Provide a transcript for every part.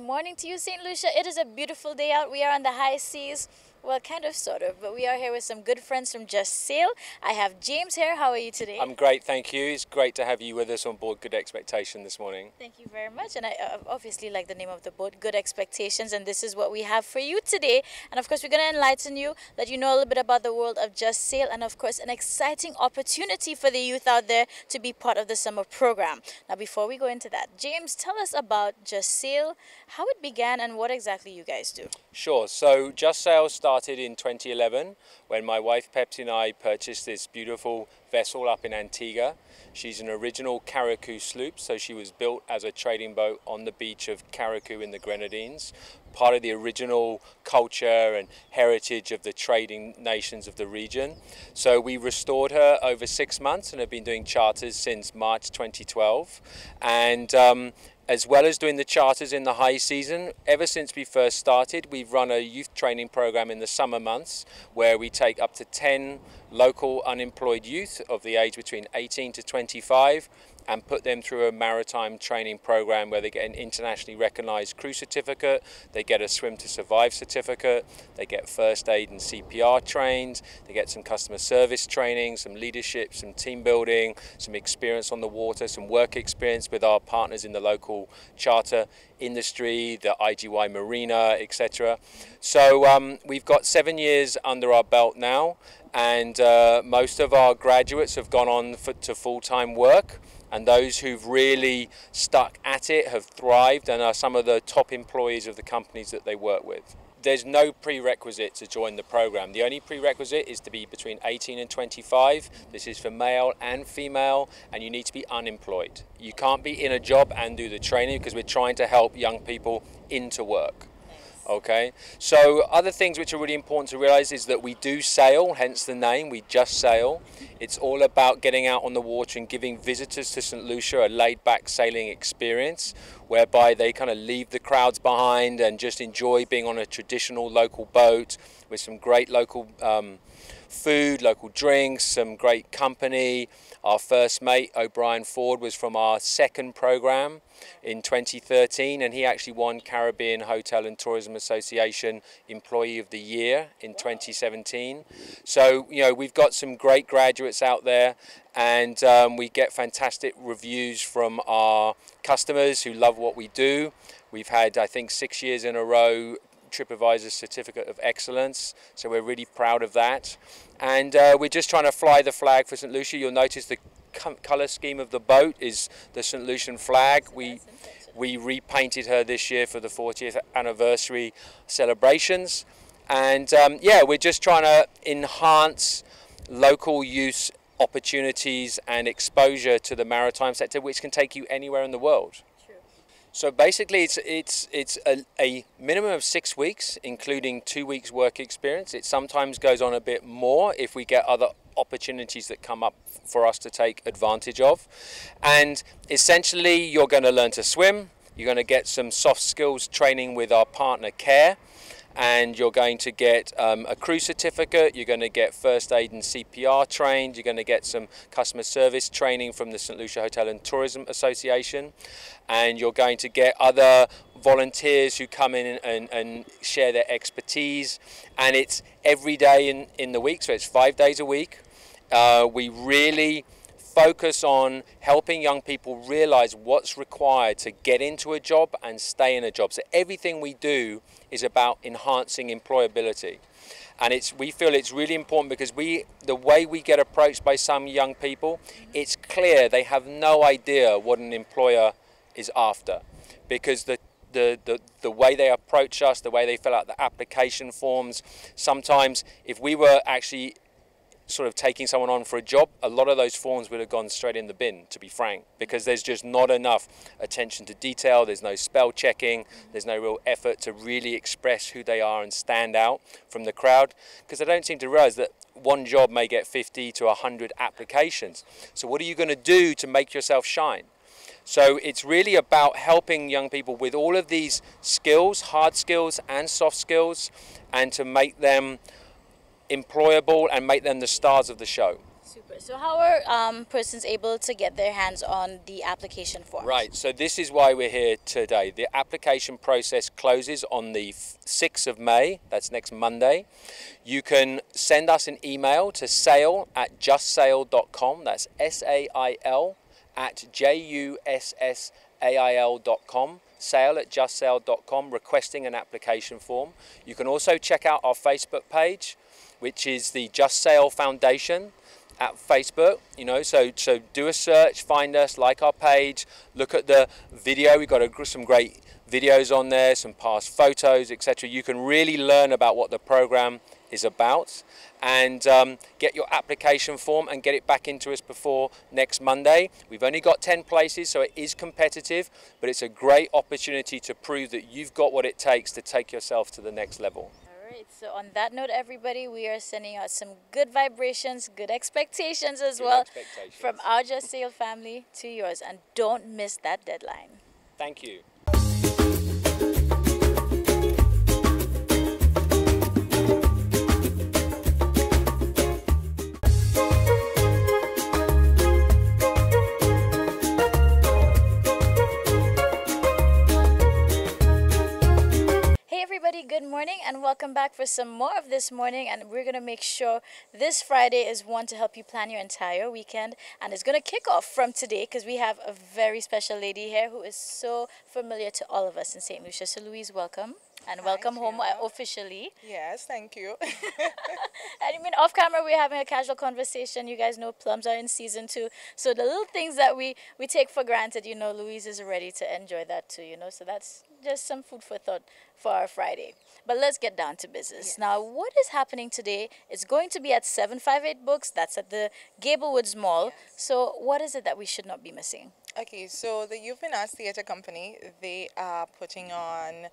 morning to you, St. Lucia. It is a beautiful day out. We are on the high seas. Well, kind of, sort of, but we are here with some good friends from Just Sail. I have James here. How are you today? I'm great, thank you. It's great to have you with us on board Good Expectation this morning. Thank you very much. And I obviously like the name of the boat, Good Expectations, and this is what we have for you today. And of course, we're going to enlighten you, let you know a little bit about the world of Just Sail, and of course, an exciting opportunity for the youth out there to be part of the summer program. Now, before we go into that, James, tell us about Just Sail, how it began, and what exactly you guys do. Sure, so Just Sail started in 2011 when my wife Pepsi and I purchased this beautiful vessel up in Antigua. She's an original Carriacou sloop, so she was built as a trading boat on the beach of Carriacou in the Grenadines, part of the original culture and heritage of the trading nations of the region. So we restored her over 6 months and have been doing charters since March 2012. And as well as doing the charters in the high season, ever since we first started, we've run a youth training program in the summer months where we take up to 10 local unemployed youth of the age between 18 to 25 and put them through a maritime training program where they get an internationally recognized crew certificate, they get a swim to survive certificate, they get first aid and CPR trained, they get some customer service training, some leadership, some team building, some experience on the water, some work experience with our partners in the local charter industry, the IGY Marina, etc. So we've got 7 years under our belt now, and most of our graduates have gone on to full-time work, and those who've really stuck at it have thrived and are some of the top employees of the companies that they work with. There's no prerequisite to join the program. The only prerequisite is to be between 18 and 25. This is for male and female, and you need to be unemployed. You can't be in a job and do the training because we're trying to help young people into work. Okay, so other things which are really important to realize is that we do sail, hence the name, we just sail. It's all about getting out on the water and giving visitors to St. Lucia a laid-back sailing experience whereby they kind of leave the crowds behind and just enjoy being on a traditional local boat with some great local food, local drinks, some great company. Our first mate, O'Brien Ford, was from our second program in 2013, and he actually won Caribbean Hotel and Tourism Association Employee of the Year in 2017. So, you know, we've got some great graduates out there, and we get fantastic reviews from our customers who love what we do. We've had, I think, 6 years in a row TripAdvisor's Certificate of Excellence, so we're really proud of that. And we're just trying to fly the flag for St. Lucia. You'll notice the colour scheme of the boat is the St. Lucian flag. We repainted her this year for the 40th anniversary celebrations. And yeah, we're just trying to enhance local use opportunities and exposure to the maritime sector, which can take you anywhere in the world. So basically it's a minimum of 6 weeks, including 2 weeks work experience. It sometimes goes on a bit more if we get other opportunities that come up for us to take advantage of. And essentially you're going to learn to swim, you're going to get some soft skills training with our partner Care, and you're going to get a crew certificate, you're going to get first aid and CPR trained, you're going to get some customer service training from the St. Lucia Hotel and Tourism Association, and you're going to get other volunteers who come in and share their expertise. And it's every day in the week, so it's 5 days a week. We really focus on helping young people realize what's required to get into a job and stay in a job. So everything we do is about enhancing employability. And we feel it's really important because the way we get approached by some young people, it's clear they have no idea what an employer is after, because the way they approach us, the way they fill out the application forms, sometimes if we were actually sort of taking someone on for a job, a lot of those forms would have gone straight in the bin, to be frank, because there's just not enough attention to detail, there's no spell checking, there's no real effort to really express who they are and stand out from the crowd, because they don't seem to realize that one job may get 50 to 100 applications. So what are you going to do to make yourself shine? So it's really about helping young people with all of these skills, hard skills and soft skills, and to make them employable and make them the stars of the show. Super. So how are persons able to get their hands on the application forms? Right, so this is why we're here today. The application process closes on the 6th of May, that's next Monday. You can send us an email to sale@justsail.com, that's SAIL @JUSSAIL.com, sale@justsail.com, requesting an application form. You can also check out our Facebook page, which is the Just Sail Foundation at Facebook, so do a search, find us, like our page, look at the video. We've got some great videos on there, some past photos, etc. You can really learn about what the program is about, and get your application form and get it back into us before next Monday. We've only got 10 places, so it is competitive, but it's a great opportunity to prove that you've got what it takes to take yourself to the next level. Right, so on that note, everybody, we are sending out some good vibrations, good expectations as well, from our Just Sail family to yours, and don't miss that deadline. Thank you. Good morning and welcome back for some more of This Morning, and we're going to make sure this Friday is one to help you plan your entire weekend, and it's going to kick off from today because we have a very special lady here who is so familiar to all of us in St. Lucia. So Louise, welcome, and welcome home officially. Yes, thank you. And I mean, off camera we're having a casual conversation. You guys know plums are in season 2, so the little things that we take for granted, Louise is ready to enjoy that too, so that's just some food for thought for our Friday. But let's get down to business. Yes. Now, what is happening today? It's going to be at 758 Books. That's at the Gablewoods Mall. Yes. So what is it that we should not be missing? Okay, so the Youth in Arts Theatre Company, they are putting on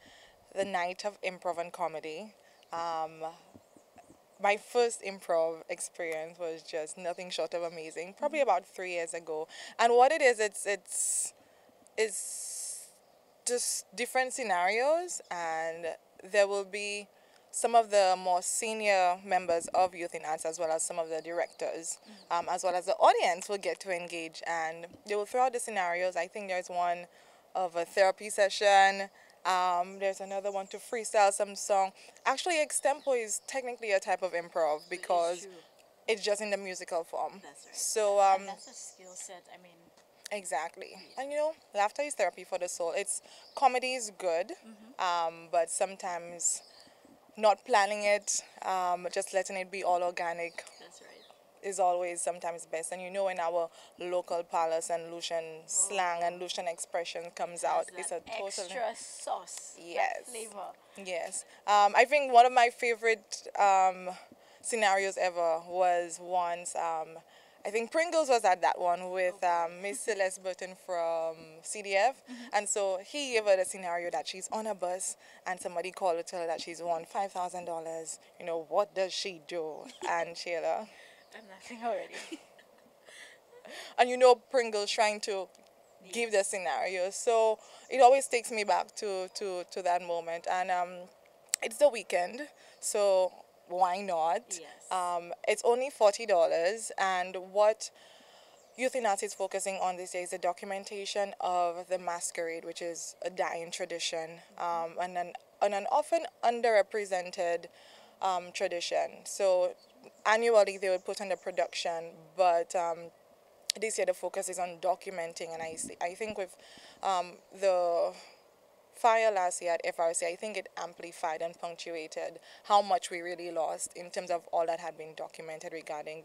the Night of Improv and Comedy. My first improv experience was just nothing short of amazing, probably about 3 years ago. And what it is, it's just different scenarios, and there will be some of the more senior members of Youth in Arts, as well as some of the directors, as well as the audience will get to engage, and they will throw out the scenarios. I think there's one of a therapy session. There's another one to freestyle some song. Actually, extempo is technically a type of improv because it's just in the musical form. That's right. So and that's a skill set. I mean, exactly. And laughter is therapy for the soul. Comedy is good, but sometimes not planning it, just letting it be all organic. That's right. Is always sometimes best. And in our local palace and Lucian slang and Lucian expression comes out, it's a total extra sauce. Yes. Flavor. Yes. I think one of my favorite scenarios ever was once. I think Pringles was at that one with Miss Celeste Burton from CDF. And so he gave her the scenario that she's on a bus and somebody called to tell her that she's won $5,000. What does she do? And Sheila. I'm laughing already. And Pringles trying to give the scenario. So it always takes me back to that moment. And it's the weekend, so why not? Yes. It's only $40, and what Youth in Arts is focusing on this day is the documentation of the masquerade, which is a dying tradition, and an often underrepresented tradition. So annually they would put on the production, but this year the focus is on documenting, and I think with the fire last year at FRC, I think it amplified and punctuated how much we really lost in terms of all that had been documented regarding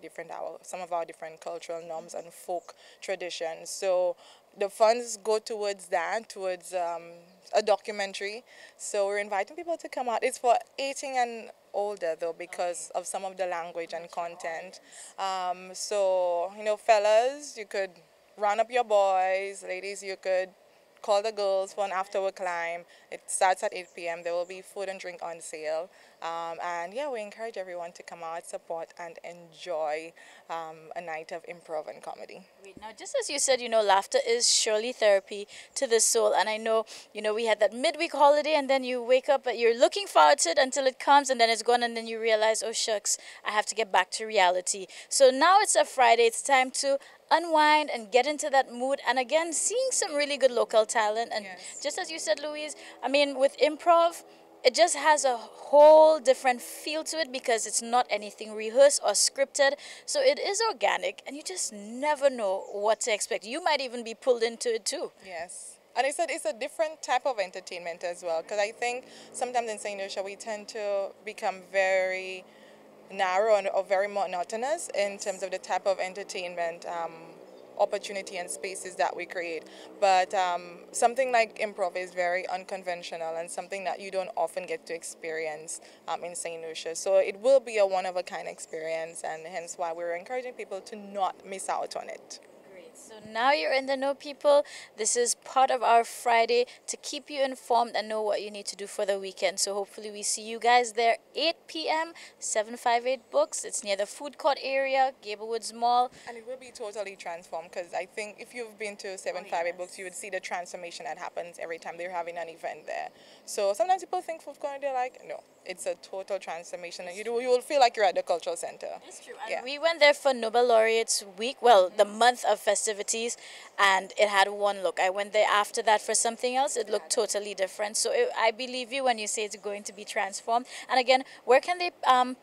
some of our different cultural norms and folk traditions. So the funds go towards that, towards a documentary. So we're inviting people to come out. It's for 18 and older though, because of some of the language and content. So fellas, you could round up your boys. Ladies, you could call the girls for an after-work climb. It starts at 8 p.m. There will be food and drink on sale. And yeah, we encourage everyone to come out, support, and enjoy a night of improv and comedy. Now, just as you said, laughter is surely therapy to the soul. And I know, we had that midweek holiday, and then you wake up, you're looking forward to it until it comes, and then it's gone, and then you realize, oh shucks, I have to get back to reality. So now it's a Friday. It's time to unwind and get into that mood, and again, seeing some really good local talent. And just as you said, Louise, I mean, with improv, it just has a whole different feel to it because it's not anything rehearsed or scripted. So it is organic, and you just never know what to expect. You might even be pulled into it too. Yes. And it's a different type of entertainment as well, because I think sometimes in St. Lucia we tend to become very narrow or very monotonous in terms of the type of entertainment opportunity and spaces that we create. But something like improv is very unconventional and something that you don't often get to experience in St. Lucia. So it will be a one-of-a-kind experience, and hence why we're encouraging people to not miss out on it. So now you're in the know, people. This is part of our Friday to keep you informed and know what you need to do for the weekend. So hopefully we see you guys there 8 p.m. 758 Books. It's near the food court area, Gablewoods Mall. And it will be totally transformed, because I think if you've been to 758 Books, you would see the transformation that happens every time they're having an event there. So sometimes people think food court, they're like, no, it's a total transformation. And you will feel like you're at the cultural center. It's true. And we went there for Nobel Laureates Week, well, the month of festivities, and it had one look. I went there after that for something else. It looked totally different. So I believe you when you say it's going to be transformed. And again, where can they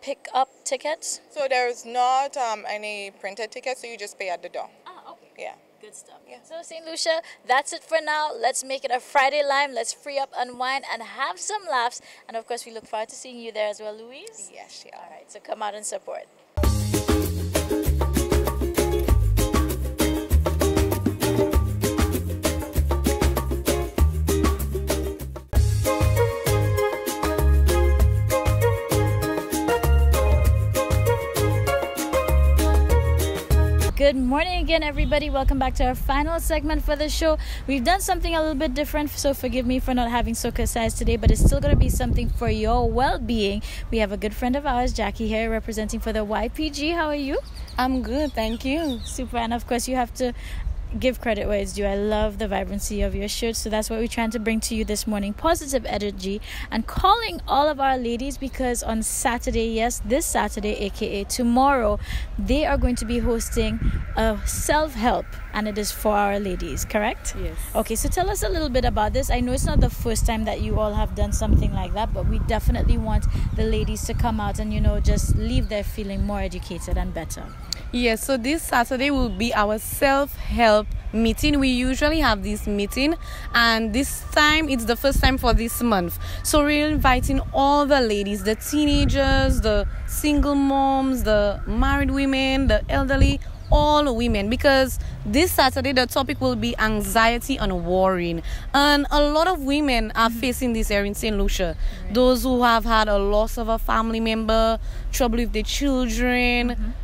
pick up tickets? So there's not any printed tickets, so you just pay at the door. Ah, okay. Yeah. Good stuff. Yeah. So St. Lucia, that's it for now. Let's make it a Friday Lime. Let's free up, unwind, and have some laughs. And of course, we look forward to seeing you there as well, Louise. Yes, yeah. All right, so come out and support. Good morning again, everybody. Welcome back to our final segment for the show. We've done something a little bit different, so forgive me for not having soca size today, but it's still going to be something for your well-being. We have a good friend of ours, Jackie, here representing for the YPG. How are you? I'm good, thank you. Super. And of course, you have to give credit where it's due. I love the vibrancy of your shirt, so that's what we're trying to bring to you this morning. Positive energy, and calling all of our ladies, because on Saturday, yes, this Saturday, aka tomorrow, they are going to be hosting a self-help, and it is for our ladies, correct? Yes. Okay, so tell us a little bit about this. I know it's not the first time that you all have done something like that, but we definitely want the ladies to come out and just leave there feeling more educated and better. Yes, so this Saturday will be our self-help meeting. We usually have this meeting, and this time it's the first time for this month. So we're inviting all the ladies, the teenagers, the single moms, the married women, the elderly, all women, because this Saturday the topic will be anxiety and worrying, and a lot of women are facing this here in St. Lucia. Those who have had a loss of a family member, trouble with their children,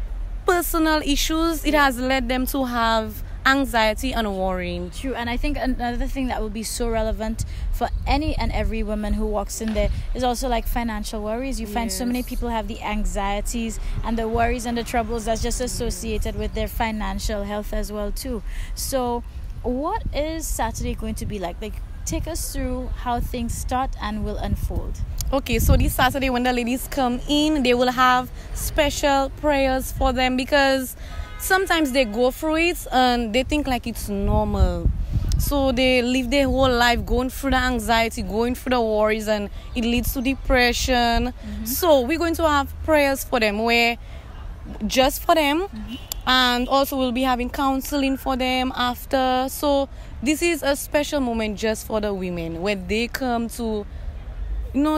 personal issues, it has led them to have anxiety and worrying. True. And I think another thing that will be so relevant for any and every woman who walks in there is also like financial worries. You find so many people have the anxieties and the worries and the troubles that's just associated with their financial health as well too. So what is Saturday going to be like? Take us through how things start and will unfold. Okay, so this Saturday when the ladies come in, they will have special prayers for them, because sometimes they go through it and they think like it's normal. So they live their whole life going through the anxiety, going through the worries, and it leads to depression. So we're going to have prayers for them, just for them. And also we'll be having counseling for them after. So this is a special moment just for the women, where they come to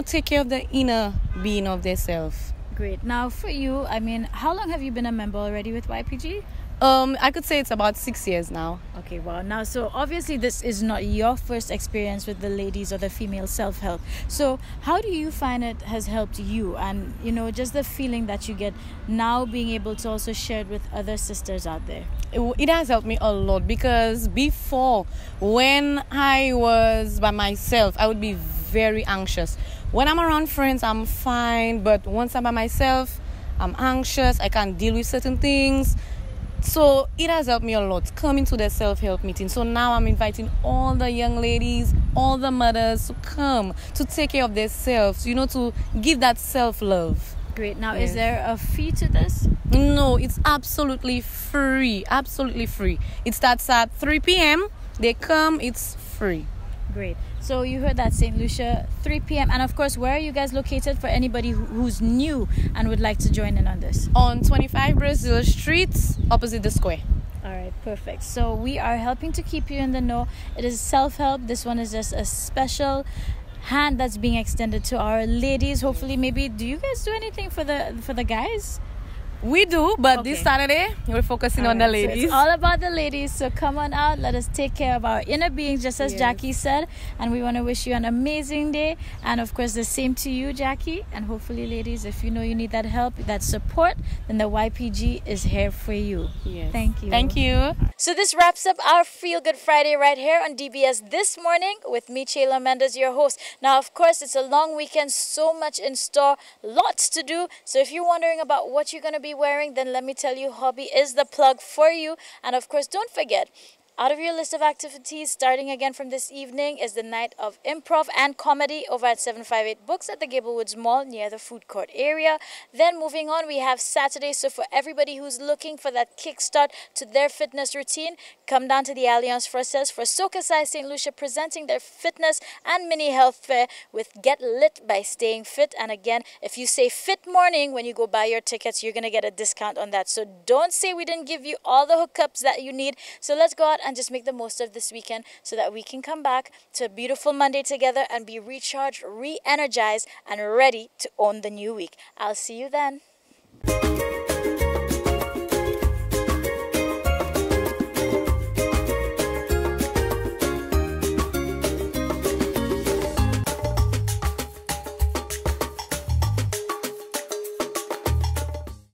take care of the inner being of themselves. Great. Now for you, I mean, how long have you been a member already with YPG? I could say it's about 6 years now. Okay, wow. Now, so obviously this is not your first experience with the ladies or the female self-help. So how do you find it has helped you? And, you know, just the feeling that you get now being able to also share it with other sisters out there. It has helped me a lot, because before, when I was by myself, I would be very anxious. When I'm around friends, I'm fine, but once I'm by myself, I'm anxious. I can't deal with certain things. So it has helped me a lot coming to the self-help meeting. So now I'm inviting all the young ladies, all the mothers to come to take care of themselves, you know, to give that self-love. Great. Now, Yes. is there a fee to this? No, it's absolutely free. Absolutely free. It starts at 3 p.m. They come, it's free. Great. So you heard that, St. Lucia, 3 p.m. And of course, where are you guys located for anybody who's new and would like to join in on this? On 25 Brazil Street, opposite the square. All right, perfect. So we are helping to keep you in the know. It is self-help. This one is just a special hand that's being extended to our ladies. Hopefully, maybe, do you guys do anything for the guys? We do, but Okay. this Saturday, we're focusing on the Alright, so ladies. it's all about the ladies. So come on out. Let us take care of our inner beings, just as Yes. Jackie said. And we want to wish you an amazing day. And of course, the same to you, Jackie. And hopefully, ladies, if you know you need that help, that support, then the YPG is here for you. Yes. Thank you. Thank you. So this wraps up our Feel Good Friday right here on DBS This Morning with me, Chayla Mendes, your host. Now, of course, it's a long weekend, so much in store, lots to do. So if you're wondering about what you're going to be wearing, then let me tell you, Hobby is the plug for you. And of course, don't forget, out of your list of activities, starting again from this evening, is the night of improv and comedy over at 758 Books at the Gablewoods Mall near the food court area. Then moving on, we have Saturday. So for everybody who's looking for that kickstart to their fitness routine, come down to the Alliance Française for Soca Sai St. Lucia presenting their fitness and mini health fair with Get Lit by Staying Fit. And again, if you say Fit Morning when you go buy your tickets, you're going to get a discount on that. So don't say we didn't give you all the hookups that you need. So let's go out and just make the most of this weekend so that we can come back to a beautiful Monday together and be recharged, re-energized, and ready to own the new week. I'll see you then.